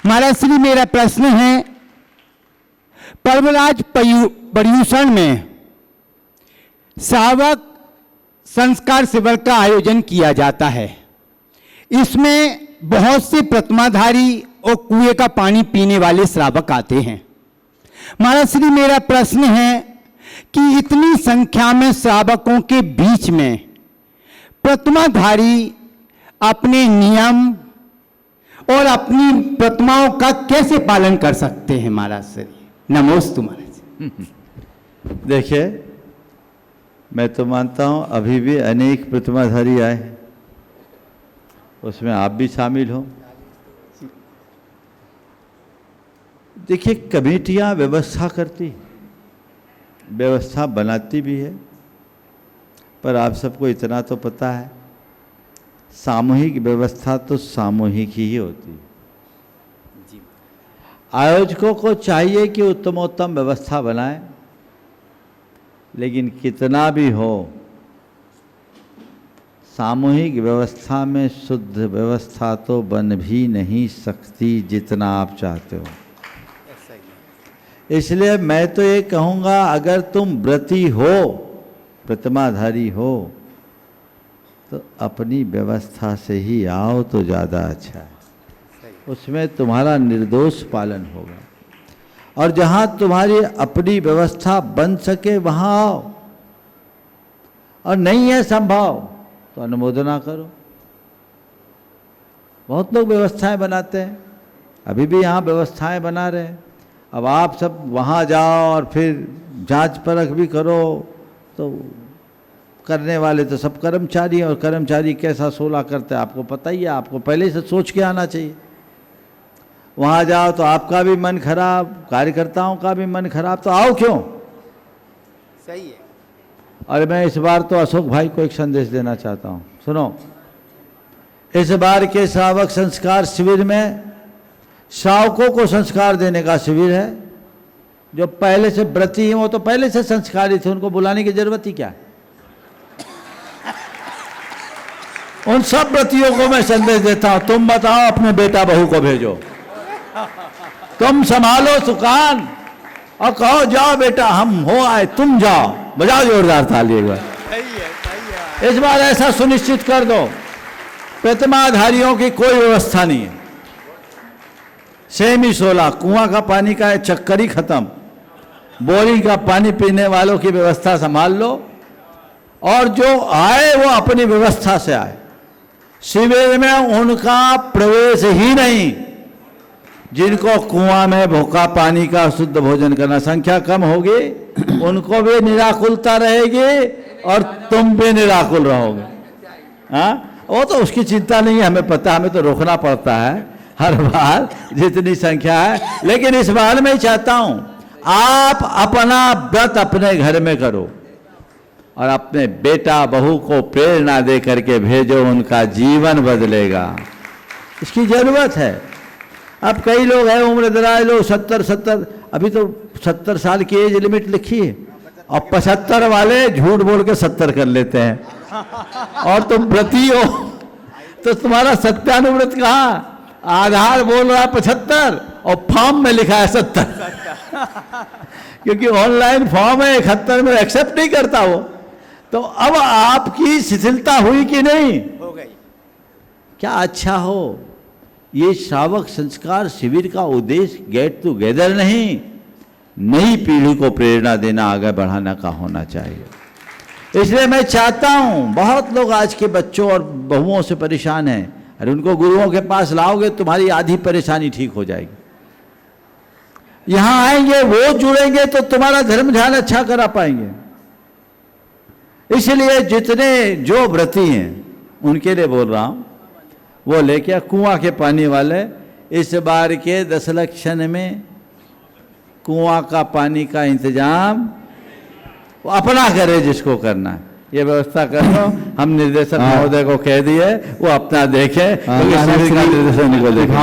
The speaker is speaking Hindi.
महाराज श्री, मेरा प्रश्न है, पर्वराज पर्यूषण में श्रावक संस्कार शिविर का आयोजन किया जाता है। इसमें बहुत से प्रतिमाधारी और कुएं का पानी पीने वाले श्रावक आते हैं। महाराज श्री, मेरा प्रश्न है कि इतनी संख्या में श्रावकों के बीच में प्रतिमाधारी अपने नियम और अपनी प्रतिमाओं का कैसे पालन कर सकते हैं? महाराज श्री, नमोस्तु महाराज। देखिए, मैं तो मानता हूं अभी भी अनेक प्रतिमाधारी आए हैं, उसमें आप भी शामिल हो। देखिए, कमेटियां व्यवस्था करती, व्यवस्था बनाती भी है, पर आप सबको इतना तो पता है, सामूहिक व्यवस्था तो सामूहिक ही होती है। आयोजकों को चाहिए कि उत्तमोत्तम व्यवस्था बनाएं, लेकिन कितना भी हो, सामूहिक व्यवस्था में शुद्ध व्यवस्था तो बन भी नहीं सकती जितना आप चाहते हो। इसलिए मैं तो ये कहूँगा, अगर तुम व्रती हो, प्रतिमाधारी हो, तो अपनी व्यवस्था से ही आओ तो ज़्यादा अच्छा है। उसमें तुम्हारा निर्दोष पालन होगा। और जहाँ तुम्हारी अपनी व्यवस्था बन सके वहाँ आओ, और नहीं है संभव तो अनुमोदना करो। बहुत लोग व्यवस्थाएं बनाते हैं, अभी भी यहाँ व्यवस्थाएं बना रहे हैं। अब आप सब वहाँ जाओ और फिर जांच परख भी करो, तो करने वाले तो सब कर्मचारी हैं, और कर्मचारी कैसा सोला करते हैं आपको पता ही है। आपको पहले से सोच के आना चाहिए। वहाँ जाओ तो आपका भी मन खराब, कार्यकर्ताओं का भी मन खराब, तो आओ क्यों? सही है। और मैं इस बार तो अशोक भाई को एक संदेश देना चाहता हूँ। सुनो, इस बार के श्रावक संस्कार शिविर में श्रावकों को संस्कार देने का शिविर है। जो पहले से व्रती हैं वो तो पहले से संस्कारित थे, उनको बुलाने की जरूरत ही क्या है। उन सब व्रतियों को मैं संदेश देता हूं, तुम बताओ, अपने बेटा बहू को भेजो, तुम संभालो सुकान, और कहो जाओ बेटा हम हो आए, तुम जाओ। बजाओ जोरदार ताली एक बार। इस बार ऐसा सुनिश्चित कर दो, प्रतिमाधारियों की कोई व्यवस्था नहीं है। सेमी 16 कुआं का पानी का चक्कर ही खत्म, बोरिंग का पानी पीने वालों की व्यवस्था संभाल लो, और जो आए वो अपनी व्यवस्था से आए। शिविर में उनका प्रवेश ही नहीं। जिनको कुआं में भूखा पानी का शुद्ध भोजन करना, संख्या कम होगी, उनको भी निराकुलता रहेगी और तुम भी निराकुल रहोगे। हाँ, वो तो उसकी चिंता नहीं है, हमें पता, हमें तो रोकना पड़ता है हर बार जितनी संख्या है। लेकिन इस बार मैं चाहता हूं आप अपना व्रत अपने घर में करो, और अपने बेटा बहू को प्रेरणा दे करके भेजो, उनका जीवन बदलेगा। इसकी जरूरत है। अब कई लोग हैं उम्र दराज लोग, 70 अभी तो 70 साल की एज लिमिट लिखी है, और 75 वाले झूठ बोल के 70 कर लेते हैं। और तुम व्रती हो तो तुम्हारा सत्यानुव्रत कहाँ? आधार बोल रहा है 75 और फॉर्म में लिखा है 70। क्योंकि ऑनलाइन फॉर्म है 71 में एक्सेप्ट नहीं करता वो। तो अब आपकी शिथिलता हुई कि नहीं? हो गई। क्या अच्छा हो। ये श्रावक संस्कार शिविर का उद्देश्य गेट टुगेदर नहीं, नई पीढ़ी को प्रेरणा देना, आगे बढ़ाना का होना चाहिए। इसलिए मैं चाहता हूं, बहुत लोग आज के बच्चों और बहुओं से परेशान हैं, अरे उनको गुरुओं के पास लाओगे तुम्हारी आधी परेशानी ठीक हो जाएगी। यहां आएंगे, वो जुड़ेंगे तो तुम्हारा धर्म ध्यान अच्छा करा पाएंगे। इसलिए जितने जो व्रती हैं उनके लिए बोल रहा हूं, वो लेके कुआं के पानी वाले इस बार के 10 लक्षण में कुआं का पानी का इंतजाम वो अपना करे, जिसको करना है ये व्यवस्था कर लो। हम निर्देशक महोदय को कह दिए, वो अपना देखें, क्योंकि निर्देशक को देखें।